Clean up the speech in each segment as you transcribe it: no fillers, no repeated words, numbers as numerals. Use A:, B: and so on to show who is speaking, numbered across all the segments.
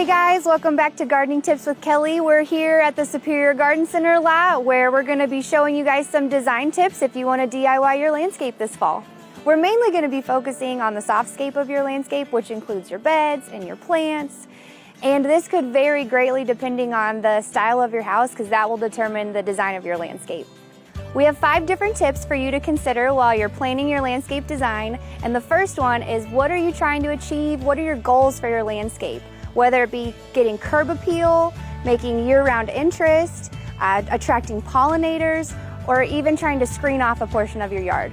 A: Hey guys, welcome back to Gardening Tips with Kelly. We're here at the Superior Garden Center lot where we're going to be showing you guys some design tips if you want to DIY your landscape this fall. We're mainly going to be focusing on the softscape of your landscape, which includes your beds and your plants. And this could vary greatly depending on the style of your house because that will determine the design of your landscape. We have 5 different tips for you to consider while you're planning your landscape design. And the first one is, what are you trying to achieve? What are your goals for your landscape? Whether it be getting curb appeal, making year-round interest, attracting pollinators, or even trying to screen off a portion of your yard.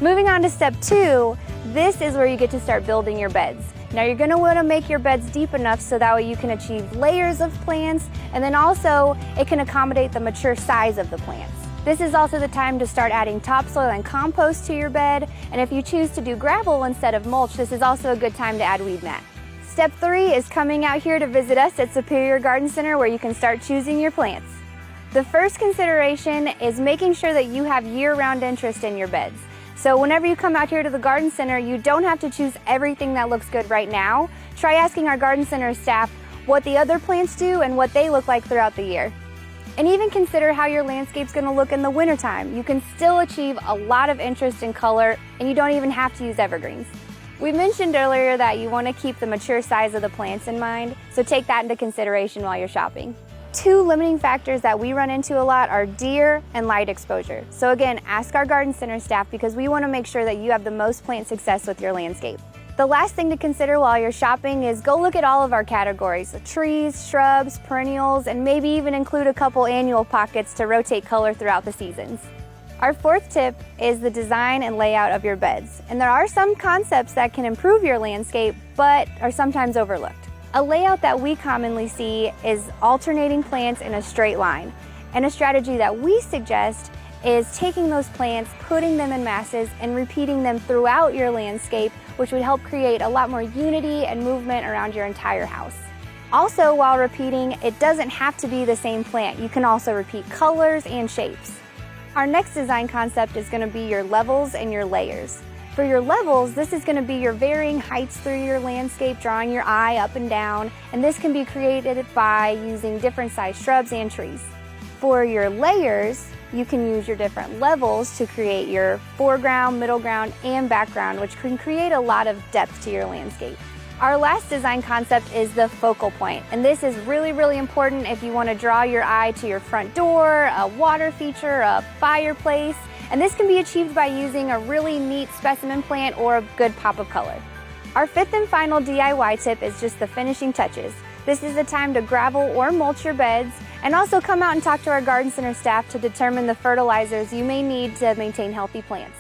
A: Moving on to step 2, this is where you get to start building your beds. Now you're going to want to make your beds deep enough so that way you can achieve layers of plants, and then also it can accommodate the mature size of the plants. This is also the time to start adding topsoil and compost to your bed, and if you choose to do gravel instead of mulch, this is also a good time to add weed mat. Step 3 is coming out here to visit us at Superior Garden Center where you can start choosing your plants. The first consideration is making sure that you have year-round interest in your beds. So whenever you come out here to the garden center, you don't have to choose everything that looks good right now. Try asking our garden center staff what the other plants do and what they look like throughout the year. And even consider how your landscape's going to look in the wintertime. You can still achieve a lot of interest in color, and you don't even have to use evergreens. We mentioned earlier that you want to keep the mature size of the plants in mind, so take that into consideration while you're shopping. 2 limiting factors that we run into a lot are deer and light exposure. So again, ask our garden center staff because we want to make sure that you have the most plant success with your landscape. The last thing to consider while you're shopping is go look at all of our categories: trees, shrubs, perennials, and maybe even include a couple annual pockets to rotate color throughout the seasons. Our 4th tip is the design and layout of your beds. And there are some concepts that can improve your landscape, but are sometimes overlooked. A layout that we commonly see is alternating plants in a straight line. And a strategy that we suggest is taking those plants, putting them in masses, and repeating them throughout your landscape, which would help create a lot more unity and movement around your entire house. Also, while repeating, it doesn't have to be the same plant. You can also repeat colors and shapes. Our next design concept is going to be your levels and your layers. For your levels, this is going to be your varying heights through your landscape, drawing your eye up and down, and this can be created by using different size shrubs and trees. For your layers, you can use your different levels to create your foreground, middle ground, and background, which can create a lot of depth to your landscape. Our last design concept is the focal point, and this is really important if you want to draw your eye to your front door, a water feature, a fireplace, and this can be achieved by using a really neat specimen plant or a good pop of color. Our 5th and final DIY tip is just the finishing touches. This is the time to gravel or mulch your beds, and also come out and talk to our garden center staff to determine the fertilizers you may need to maintain healthy plants.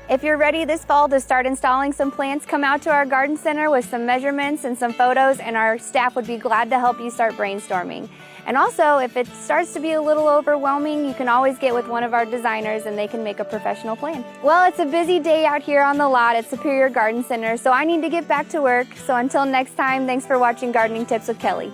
A: If you're ready this fall to start installing some plants, come out to our garden center with some measurements and some photos, and our staff would be glad to help you start brainstorming. And also, if it starts to be a little overwhelming, you can always get with one of our designers and they can make a professional plan. Well, it's a busy day out here on the lot at Superior Garden Center, so I need to get back to work. So until next time, thanks for watching Gardening Tips with Kelly.